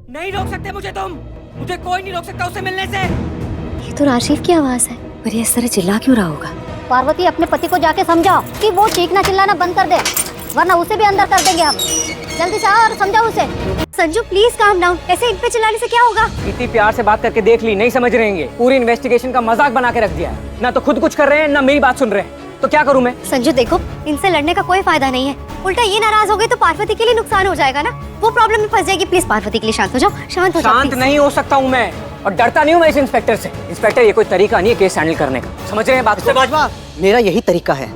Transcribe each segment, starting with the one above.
नहीं रोक सकते मुझे तुम। मुझे कोई नहीं रोक सकता उससे मिलने से। ये तो राशिद की आवाज है। पर ये इस तरह चिल्ला क्यों रहा होगा? पार्वती, अपने पति को जाके समझाओ कि वो चीखना चिल्लाना बंद कर दे, वरना उसे भी अंदर कर देंगे हम। जल्दी से और समझाओ उसे। संजू प्लीज काम डाउन, ऐसे इन पे चिल्लाने से क्या होगा? इतनी प्यार से बात करके देख ली, नहीं समझ रहेंगे। पूरी इन्वेस्टिगेशन का मजाक बना के रख दिया है। ना तो खुद कुछ कर रहे हैं, ना मेरी बात सुन रहे हैं। तो क्या करूं मैं? संजू देखो, इनसे लड़ने का कोई फायदा नहीं है। उल्टा ये नाराज हो गए तो पार्वती के लिए नुकसान हो जाएगा ना, वो प्रॉब्लम में फंस जाएगी। प्लीज पार्वती के लिए शांत हो जाओ, शांत हो जाओ। शांत नहीं हो सकता हूँ मैं, और डरता नहीं हूँ मैं इस इंस्पेक्टर से। इंस्पेक्टर, ये कोई तरीका नहीं है केस हैंडल करने का, समझ रहे हैं बात? बाजवा, मेरा यही तरीका है,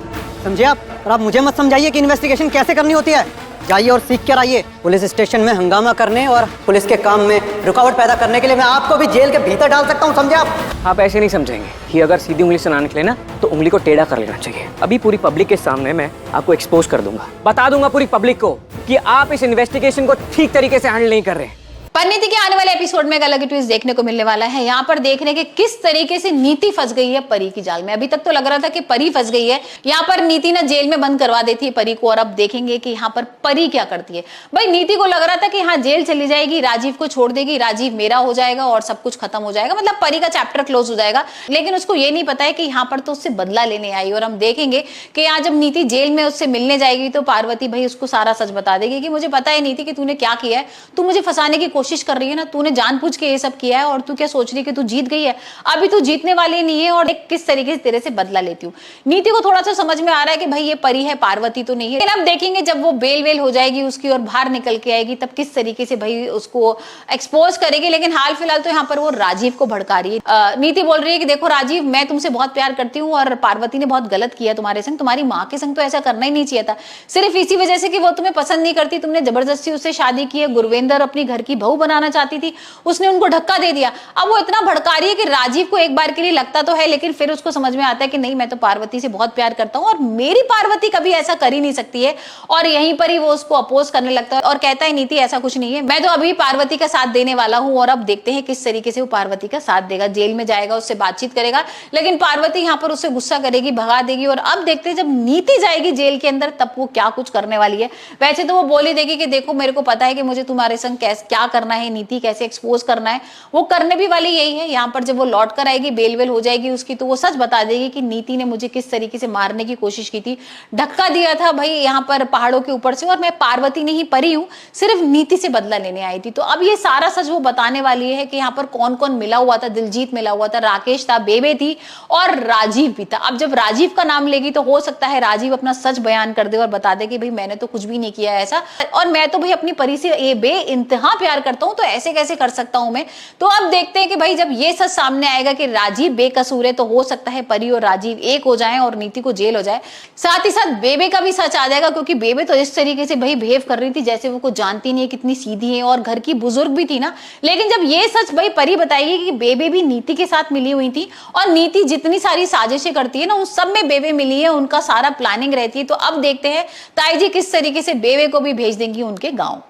समझे आप? और आप मुझे मत समझाइए कि इन्वेस्टिगेशन कैसे करनी होती है। जाइए और सीख कर आइए। पुलिस स्टेशन में हंगामा करने और पुलिस के काम में रुकावट पैदा करने के लिए मैं आपको भी जेल के भीतर डाल सकता हूँ, समझे आप? आप ऐसे नहीं समझेंगे कि अगर सीधी उंगली से ना निकले ना तो उंगली को टेढ़ा कर लेना चाहिए। अभी पूरी पब्लिक के सामने मैं आपको एक्सपोज कर दूंगा, बता दूंगा पूरी पब्लिक को कि आप इस इन्वेस्टिगेशन को ठीक तरीके से हैंडल नहीं कर रहे। परिणीति के आने वाले एपिसोड में एक अलग ट्विस्ट देखने को मिलने वाला है। यहाँ पर देखने के किस तरीके से नीति फंस गई है परी की जाल में। अभी तक तो लग रहा था कि परी फंस गई है, यहाँ पर नीति ना जेल में बंद करवा देती है परी को, और अब देखेंगे कि यहाँ पर परी क्या करती है। भाई नीति को लग रहा था कि हाँ जेल चली जाएगी, राजीव को छोड़ देगी, राजीव मेरा हो जाएगा और सब कुछ खत्म हो जाएगा, मतलब परी का चैप्टर क्लोज हो जाएगा। लेकिन उसको ये नहीं पता है कि यहाँ पर तो उससे बदला लेने आई। और हम देखेंगे कि यहाँ जब नीति जेल में उससे मिलने जाएगी तो पार्वती भाई उसको सारा सच बता देगी कि मुझे पता है नीति कि तूने क्या किया है, तू मुझे फंसाने की कोशिश कर रही है ना, तूने जानबूझ के ये सब किया है और तू क्या सोच रही है कि तू जीत गई है। अभी तू जीतने वाली नहीं है, और देख किस तरीके से तेरे से बदला लेती हूँ। नीति को थोड़ा सा समझ में आ रहा है कि भाई ये परी है, पार्वती तो नहीं है। लेकिन अब देखेंगे जब वो बेल वेल हो जाएगी उसकी और बाहर निकल के आएगी तब किस तरीके से भाई उसको एक्सपोज करेगी। लेकिन हाल फिलहाल तो यहाँ पर वो राजीव को भड़का रही है। नीति बोल रही है कि देखो राजीव, मैं तुमसे बहुत प्यार करती हूँ और पार्वती ने बहुत गलत किया तुम्हारे संग, तुम्हारी माँ के संग तो ऐसा करना ही नहीं चाहिए था, सिर्फ इसी वजह से कि वो तुम्हें पसंद नहीं करती, तुमने जबरदस्ती उससे शादी की है। गुरविंदर अपनी घर की बहू बनाना चाहती थी, उसने उनको धक्का दे दिया। अब वो इतना भड़का रही है कि राजीव को एक बार के लिए लगता तो है, लेकिन फिर उसको समझ में आता है कि नहीं, मैं तो पार्वती से बहुत प्यार करता हूँ और मेरी पार्वती कभी ऐसा कर ही नहीं सकती है। और यहीं पर ही वो उसको अपोज करने लगता है और कहता है नीति ऐसा कुछ नहीं है, मैं तो अभी पार्वती का साथ देने वाला हूँ। और अब देखते हैं किस तरीके से वो पार्वती का साथ देगा। जेल में जाएगा, उससे बातचीत करेगा, लेकिन पार्वती यहाँ पर उससे गुस्सा करेगी, भगा देगी। और अब देखते हैं जब नीति जाएगी जेल के अंदर तब वो क्या कुछ करने वाली है। वैसे तो वो बोली देगी कि देखो मेरे को पता है कि मुझे तुम्हारे संग क्या करना है, नीति कैसे एक्सपोज करना है, वो करने भी वाली यही है। यहाँ पर जब वो लौट कर आएगी, बेल वेल हो जाएगी उसकी, तो वो सच बता देगी कि नीति ने मुझे किस तरीके से मारने की कोशिश की थी, धक्का दिया था भाई यहाँ पर पहाड़ों के ऊपर से, और मैं पार्वती नहीं परी हूँ, सिर्फ नीति से बदला लेने आई थी। तो अब ये सारा सच वो बताने वाली है कि यहाँ पर कौन कौन मिला हुआ था। दिलजीत मिला हुआ था, राकेश था, बेबे थी और राजीव भी था। अब जब राजीव का नाम लेगी तो हो सकता है राजीव अपना सच बयान कर दे और बता दे कि भाई मैंने तो कुछ भी नहीं किया ऐसा, और मैं तो भाई अपनी परी से ये बेइंतहा प्यार करता हूँ, तो ऐसे कैसे कर सकता हूं मैं। तो अब देखते हैं कि भाई जब ये सच सामने आएगा कि राजीव बेकसूर है, तो हो सकता है परी और राजीव एक हो जाएं और नीति को जेल हो जाए। साथ ही साथ बेबे का भी सच आ जाएगा, क्योंकि बेबे तो इस तरीके से भाई बिहेव कर रही थी जैसे वो कुछ जानती नहीं है, कितनी सीधी है और घर की बुजुर्ग भी थी ना। लेकिन जब ये सच भाई परी बताएगी कि बेबे भी नीति के साथ मिली हुई थी और नीति जितनी सारी साजिशें करती है ना, उस सब में बेबे मिली है, उनका सारा प्लानिंग रहती है। तो अब देखते हैं ताई जी किस तरीके से बेबे को भी भेज देंगी उनके गाँव।